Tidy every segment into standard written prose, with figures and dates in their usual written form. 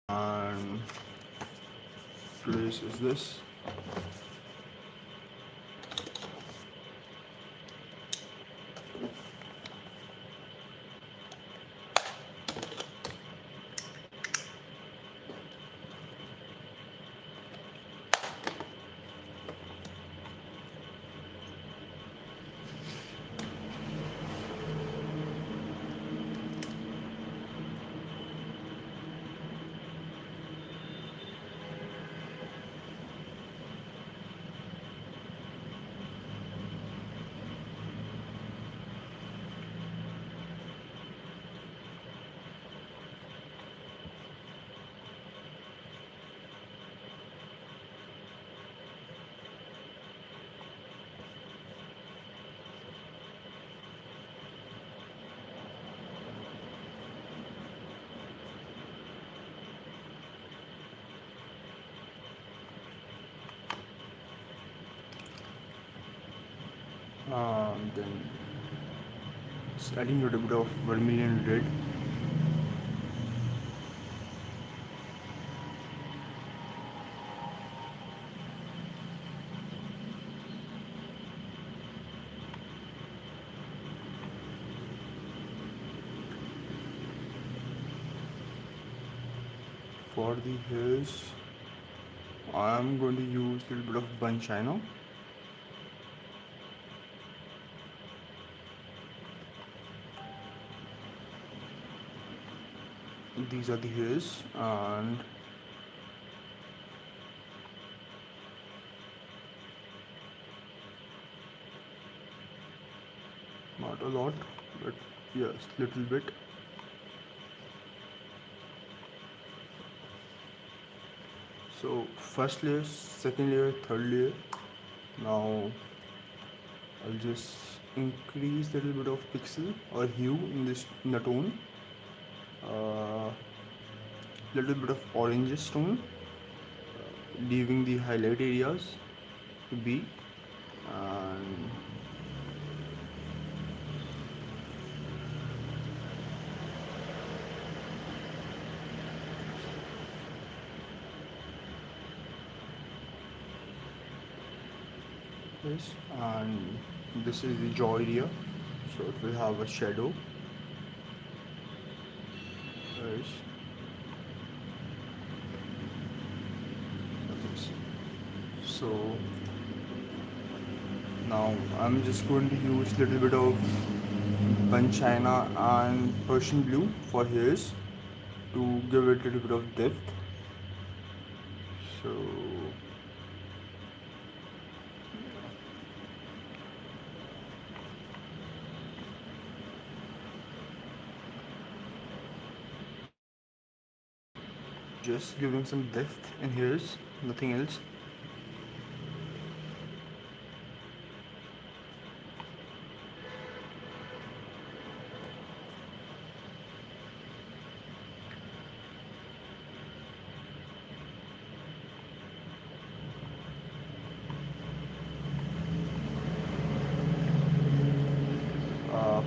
and place is this. Then just adding a little bit of vermilion red. For the hairs, I'm going to use a little bit of burnt china. These are the hairs, and not a lot, but yes, little bit. So first layer, second layer, third layer. Now I'll just increase a little bit of pixel or hue in the tone. Little bit of orange tone, leaving the highlight areas to be, and this, and this is the jaw area, so it will have a shadow. Yes. So now I'm just going to use a little bit of burnt china and Persian blue for hairs to give it a little bit of depth. So just giving some depth in hairs, nothing else.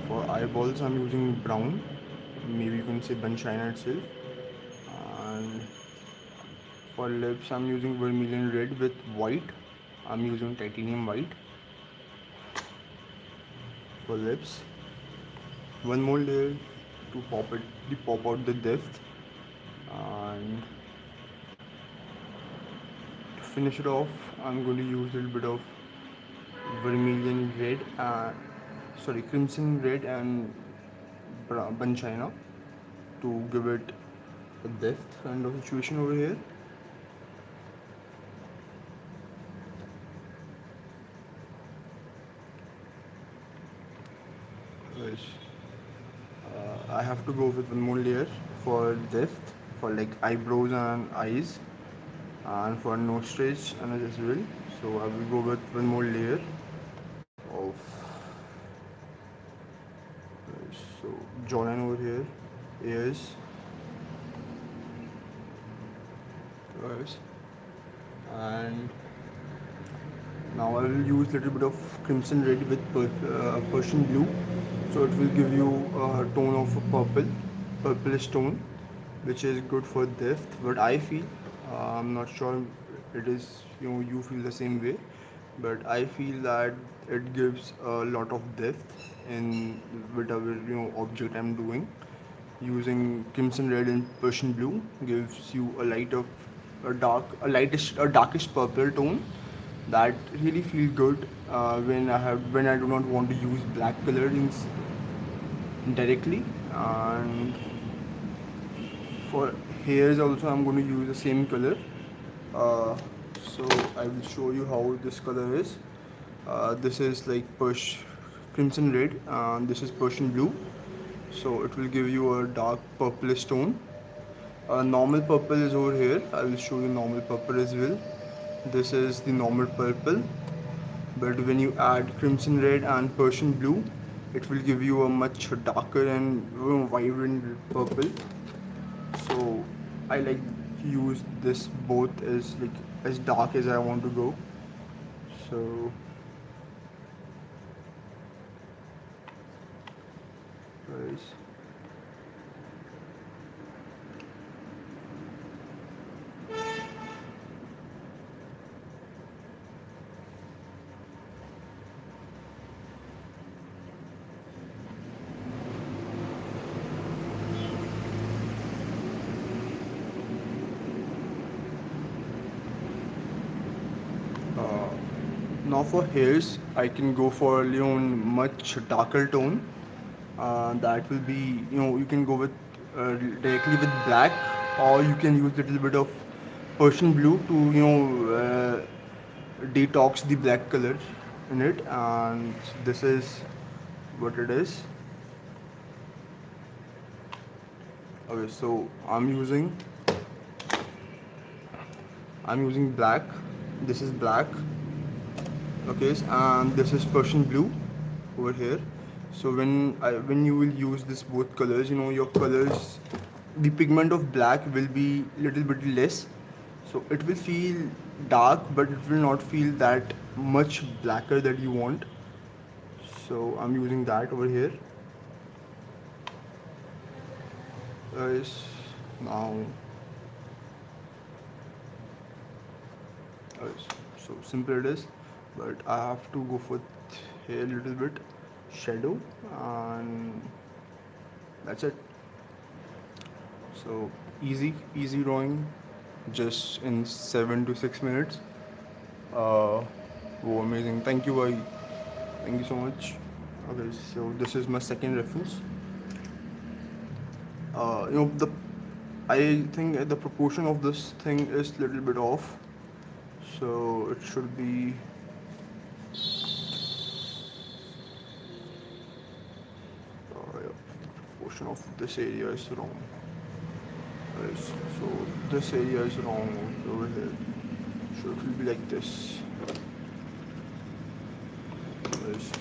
For eyeballs, I'm using brown. Maybe you can say burnt china itself. And for lips, I'm using vermilion red with white. I'm using titanium white for lips. One more layer to pop out the depth. And to finish it off, I'm going to use a little bit of vermilion red, crimson red and burnt china to give it a depth kind of situation over here. Yes. I have to go with one more layer for depth, for like eyebrows and eyes, and for nose stretch and as well. So I will go with one more layer of so jawline over here, ears, yes, and now I will use a little bit of crimson red with Persian blue, so it will give you a tone of a purplish tone. which is good for depth. But I feel, I'm not sure it is, you feel the same way, but I feel that it gives a lot of depth in whatever object I'm doing. Using crimson red and Persian blue gives you a lightish, a darkish purple tone that really feel good when I do not want to use black colorings directly. And for hairs also, I'm going to use the same color. uh, so I will show you how this color is. This is like crimson red, and this is Persian blue, so it will give you a dark purplish tone. Normal purple is over here. I will show you normal purple as well. This is the normal purple, but when you add crimson red and Persian blue, it will give you a much darker and vibrant purple. So I like to use this both as like as dark as I want to go. So guys, uh, now for hairs, I can go for much darker tone. That will be, you can go with directly with black, or you can use little bit of Persian blue to detox the black color in it. And this is what it is. Okay, so I'm using black. This is black. Okay, and this is Persian blue over here. So when you will use this both colors, your colors, the pigment of black will be little bit less, so it will feel dark, but it will not feel that much blacker that you want. So I'm using that over here, guys. Now, guys, so simple it is, but I have to go for here a little bit shadow, and that's it. So easy drawing, just in 7 to 6 minutes. Uh, oh, amazing! Thank you, bhai. Thank you so much. Okay, so this is my second reference. The I think the proportion of this thing is little bit off, so it should be. Yeah, proportion of this area is wrong. Yes, so this area is wrong over here. So it will be like this. Yes.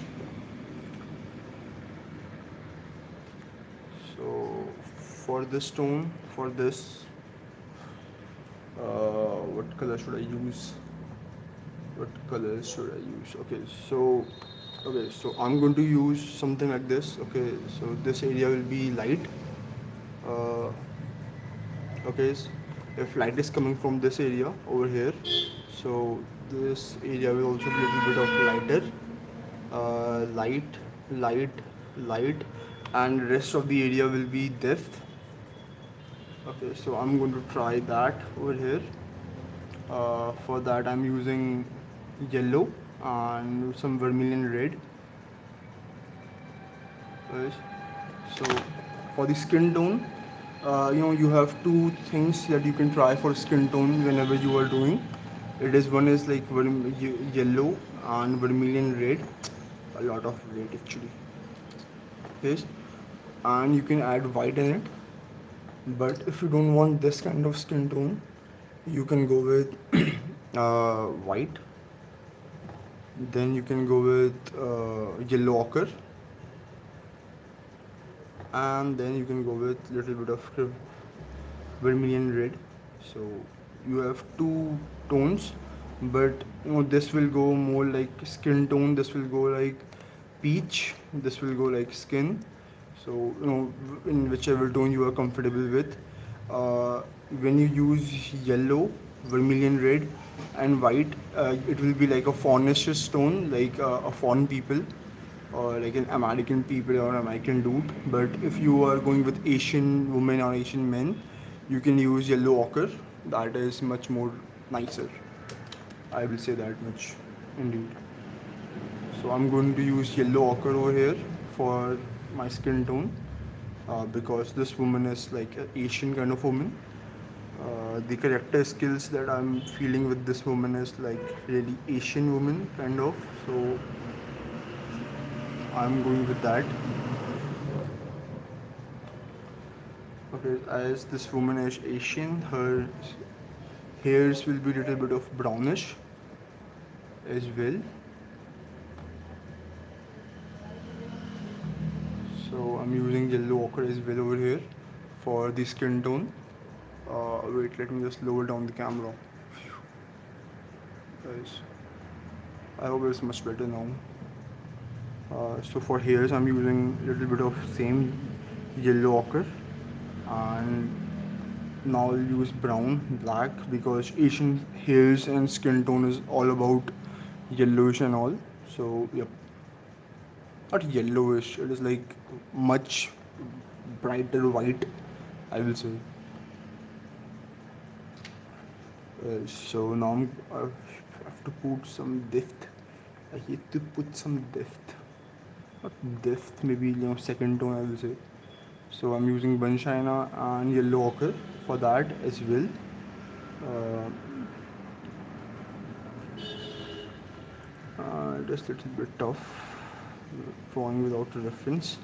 So for this tone, for this, what color should I use? What colors should I use? Okay, so I'm going to use something like this. Okay, so this area will be light. Uh, okay, if light is coming from this area over here, so this area will also be a little bit of lighter. Light, light, light, and rest of the area will be depth. Okay, so I'm going to try that over here. For that, I'm using yellow and some vermilion red. Yes. So for the skin tone, you have two things that you can try for skin tone whenever you are doing. It is one is like yellow and vermilion red, a lot of red actually. Yes, and you can add white in it. But if you don't want this kind of skin tone, you can go with white. Then you can go with yellow ochre, and then you can go with little bit of vermilion red. So you have two tones, but this will go more like skin tone, this will go like peach, this will go like skin. So in whichever tone you are comfortable with. uh, when you use yellow, vermilion red, and white, it will be like a faunish stone, like a fawn people, or like an American people or American dude. But if you are going with Asian women or Asian men, you can use yellow ochre. That is much more nicer. I will say that much, indeed. So I'm going to use yellow ochre over here for my skin tone, because this woman is like an Asian kind of woman. The character skills that I'm feeling with this woman is like really Asian woman kind of. So I'm going with that. Okay, as this woman is Asian, her hairs will be a little bit of brownish as well. So I'm using yellow ochre as well over here for the skin tone. Wait, let me just lower down the camera. Guys, I hope it's much better now. So for hairs, I'm using a little bit of same yellow ochre, and now I'll use brown, black, because Asian hairs and skin tone is all about yellowish and all. So yep, not yellowish. It is like much brighter white, I will say. I have to put some depth. I have to put some depth. Not depth, maybe second tone, I will say. So I'm using Banshina and yellow ochre for that as well. Uh, just a little bit tough drawing without a reference.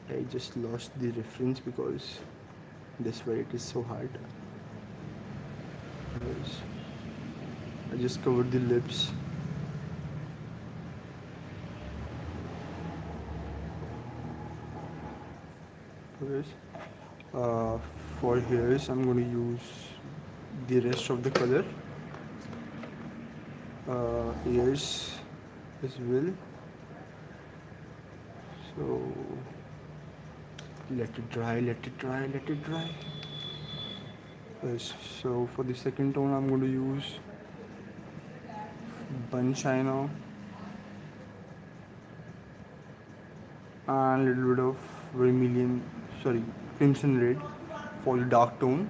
I just lost the reference because this way it is so hard. Yes. I just covered the lips. Yes. Uh, for hairs, I'm going to use the rest of the color. Ears as well. So let it dry, let it dry, let it dry. Yes. So for the second tone, I'm going to use Banshina and a little bit of vermilion, sorry, crimson red for the dark tone.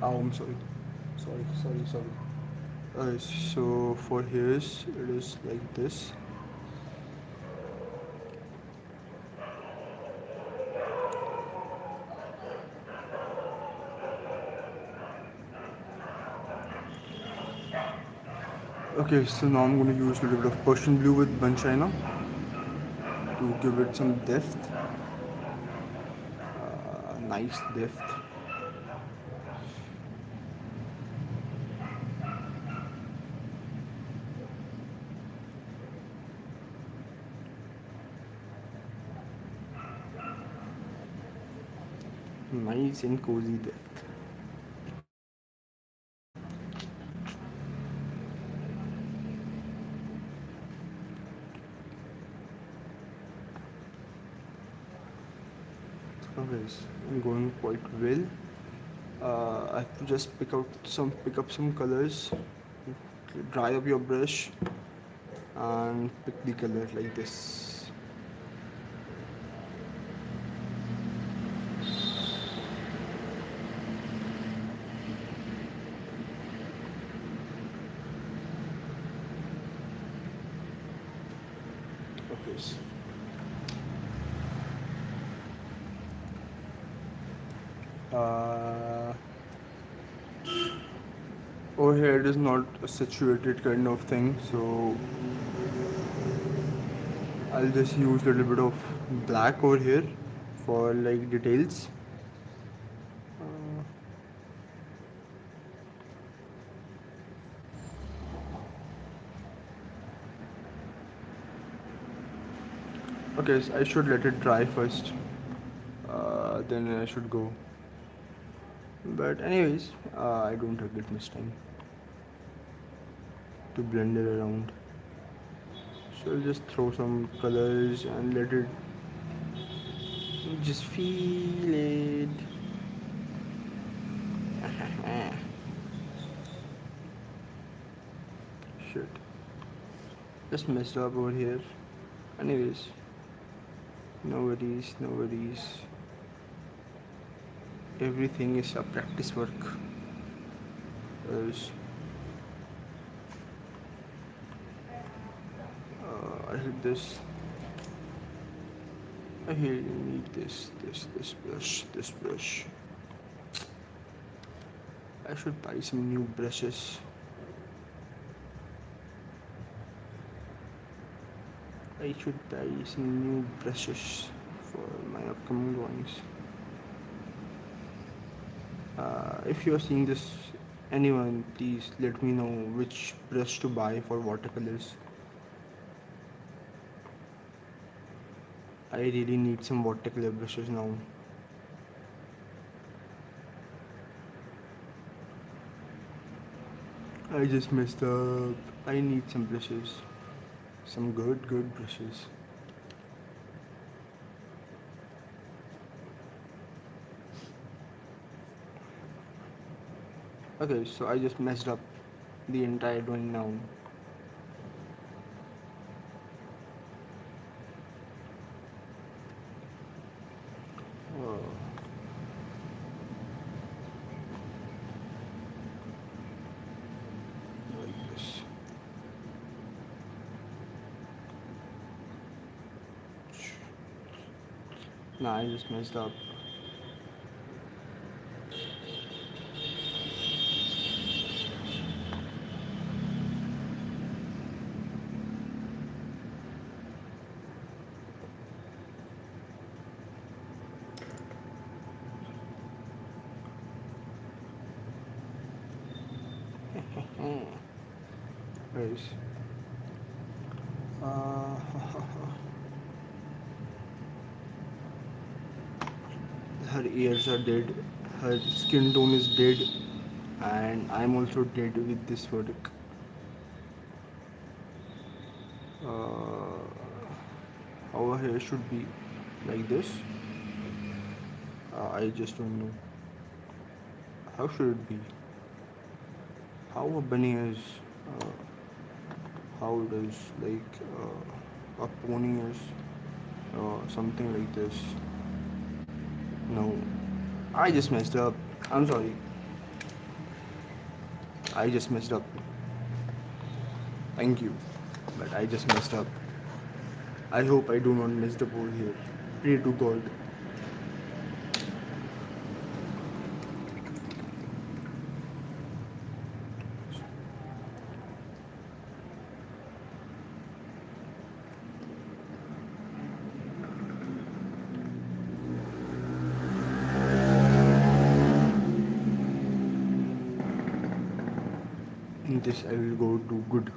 Oh, I'm sorry. Sorry. So for hairs, it is like this. Okay, so now I'm going to use a little bit of Persian blue with Banshina to give it some depth, nice depth. Nice and cozy depth. Okay, so I'm going quite well. I have to just pick up some colors, dry up your brush, and pick the color like this. Okay. Uh, over here it is not a situated kind of thing, so I'll just use a little bit of black over here for like details. Okay, so I should let it dry first. Then I should go. But anyways, I don't have that much time to blend it around. So I'll just throw some colors and let it just feel it. Shit. Just messed up over here. Anyways, no worries, no worries. Everything is a practice work. Else, I hit this. I really need this brush. I should buy some new brushes. I should buy some new brushes for my upcoming drawings. If you are seeing this, anyone, please let me know which brush to buy for watercolors. I really need some watercolor brushes now. I just messed up. I need some brushes. Some good brushes. Okay, so I just messed up the entire drawing now. Oh. Like this. Nah, I just messed up. Guys. Uh, her ears are dead, her skin tone is dead, and I'm also dead with this work. Uh, our hair should be like this. I just don't know. How should it be? How a bunny is? Uh, how it is like a pony is? Something like this. No, I just messed up. I'm sorry. I just messed up. Thank you, but I just messed up. I hope I do not mess up over here. Pray to God. In this, I will go do good.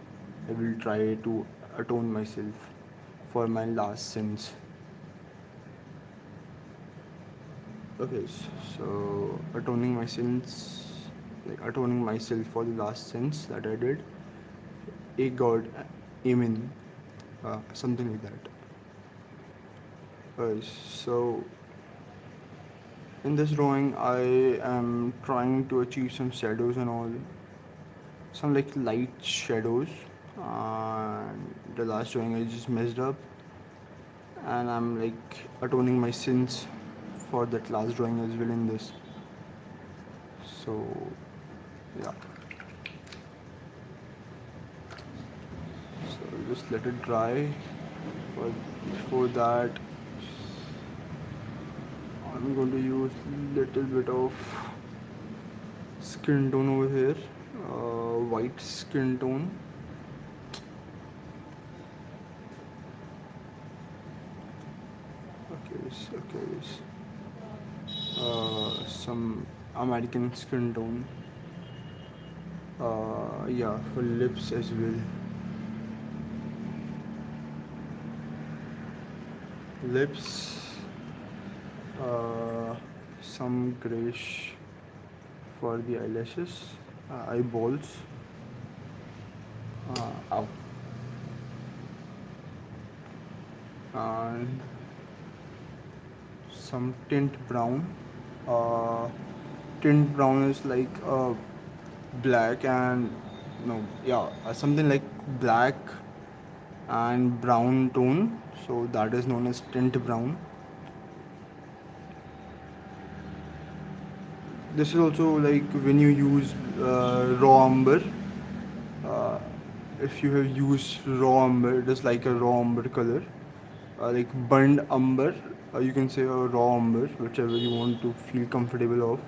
I will try to atone myself for my last sins. Okay, so atoning my sins, like atoning myself for the last sins that I did. A God, Amen, something like that. So in this drawing, I am trying to achieve some shadows and all, some like light shadows. And the last drawing I just messed up, and I'm like atoning my sins for that last drawing as well in this. So yeah. So just let it dry. But before that, I'm going to use little bit of skin tone over here, white skin tone. Okay, some American skin tone. Yeah, for lips as well. lips, uh, some grayish for the eyelashes, eyeballs, ow, and some tint brown. Uh, Tint brown is like black and no, yeah, something like black and brown tone. So that is known as tint brown. This is also like when you use raw umber. Uh, if you have used raw umber, it is like a raw umber color. Like burned umber, you can say a raw umber, whichever you want to feel comfortable of.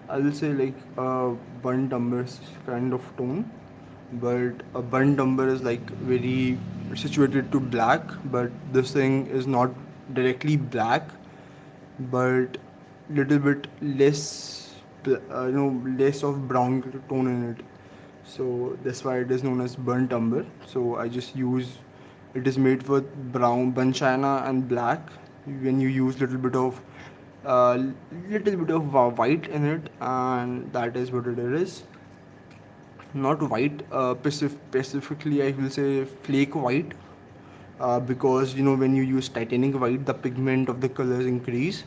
I will say like burnt umber kind of tone, but a burnt umber is like very situated to black, but this thing is not directly black, but little bit less, less of brown tone in it. So that's why it is known as burnt umber. So I just use, it is made with brown, banchana and black. When you use uh, little bit of white in it, and that is what it is. Not white specifically, I will say flake white, because when you use titanic white, the pigment of the colors increase.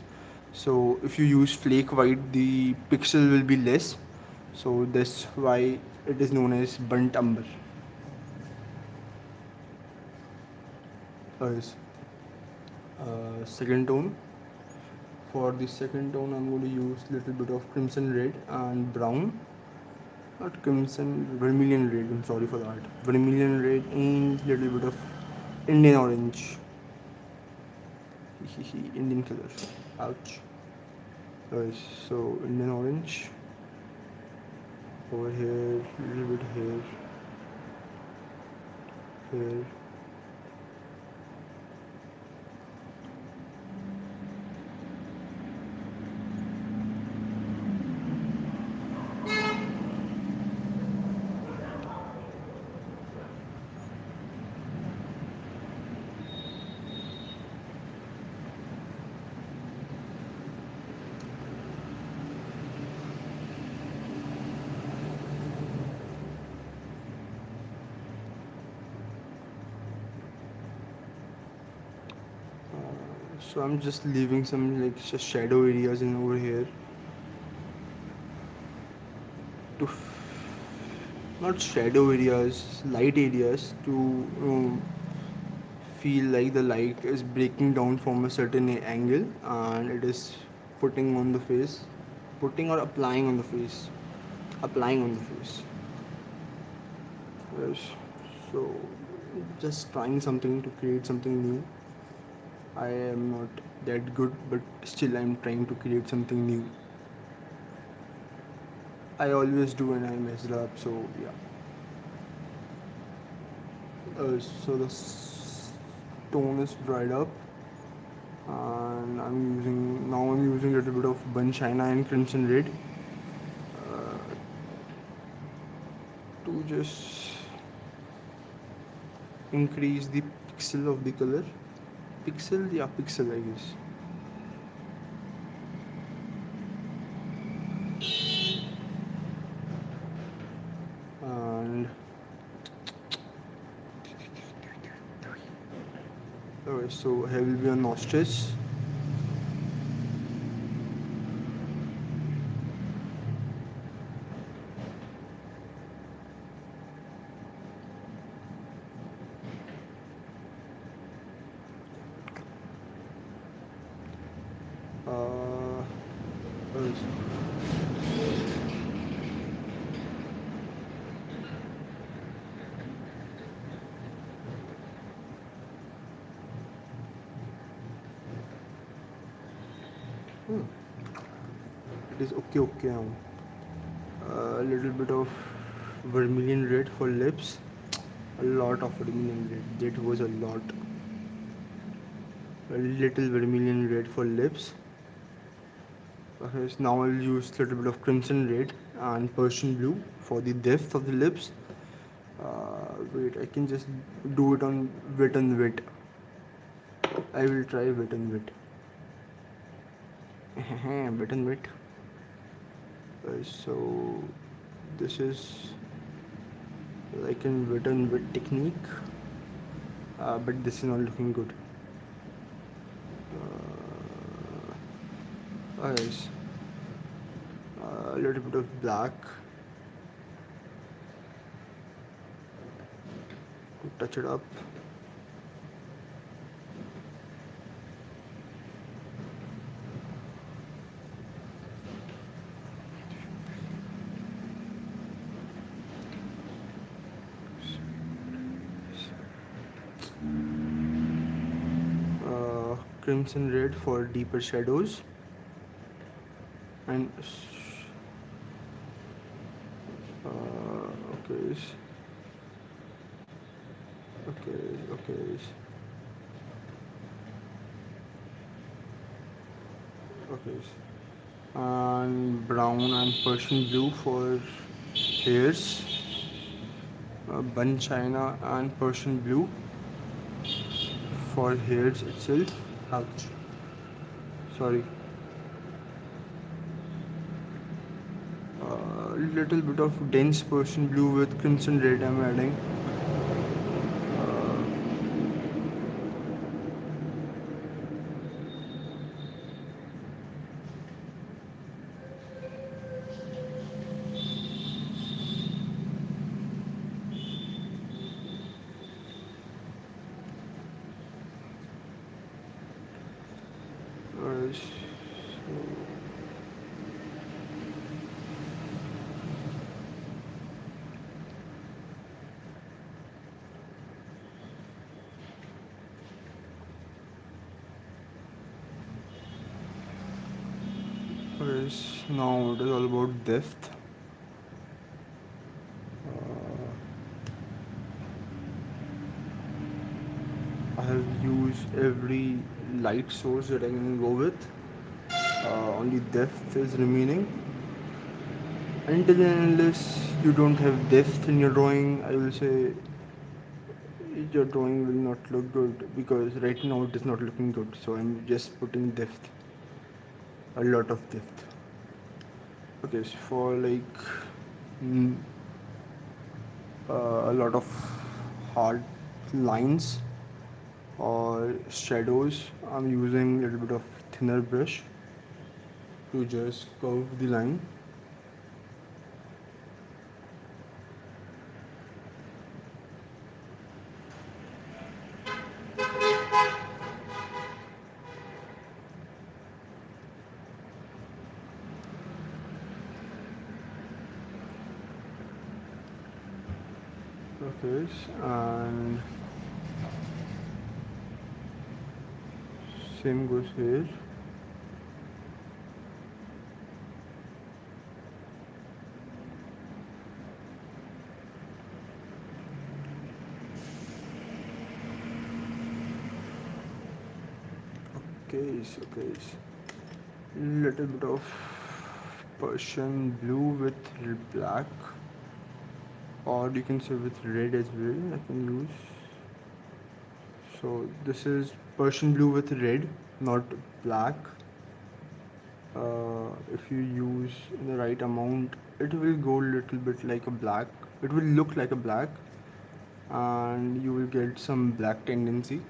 So if you use flake white, the pixel will be less. So that's why it is known as burnt umber. Yes. Second tone. For the second tone, I'm going to use little bit of crimson red and brown. Not crimson, vermilion red. I'm sorry for that. Vermilion red and little bit of Indian orange. Indian color. Ouch. So Indian orange over here, little bit here, here. So I'm just leaving some like shadow areas in over here to not shadow areas, light areas to feel like the light is breaking down from a certain angle and it is putting on the face, putting or applying on the face, applying on the face. Yes. So just trying something to create something new. I am not that good, but still I'm trying to create something new. I always do and I mess it up, so yeah. So the tone is dried up, and I'm using a little bit of Banchina and Crimson Red uh, to just increase the pixel of the color. Pixel, yeah, pixel, I guess. And okay, so here will be a nostrils. Uh, it is okay now. A little bit of vermilion red for lips. A lot of vermilion red. That was a lot. A little vermilion red for lips. Okay, so now I'll use a little bit of crimson red and Persian blue for the depth of the lips. Wait, I can just do it on wet and wet. I will try wet and wet. Wet and wet. So this is like a wet and wet technique, but this is not looking good. Yes, a little bit of black to touch it up. Crimson red for deeper shadows, and okay, okay, okay, and brown and Persian blue for hairs, bun china and Persian blue for hairs itself. Ouch. Sorry. Little bit of dense Persian blue with crimson red I'm adding. So now it is all about depth. I have used every light source that I can go with. Only depth is remaining. Until and unless you don't have depth in your drawing, I will say your drawing will not look good, because right now it is not looking good. So I'm just putting depth, a lot of depth. Okay, so for like mm, a lot of hard lines or shadows, I'm using a little bit of thinner brush to just curve the line. Okay, and same goes here. Okay, little bit of Persian blue with black, or you can say with red as well. I can use. So this is Persian blue with red, not black. If you use the right amount, it will go a little bit like a black. It will look like a black, and you will get some black tendency.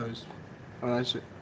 guys. Have a nice day.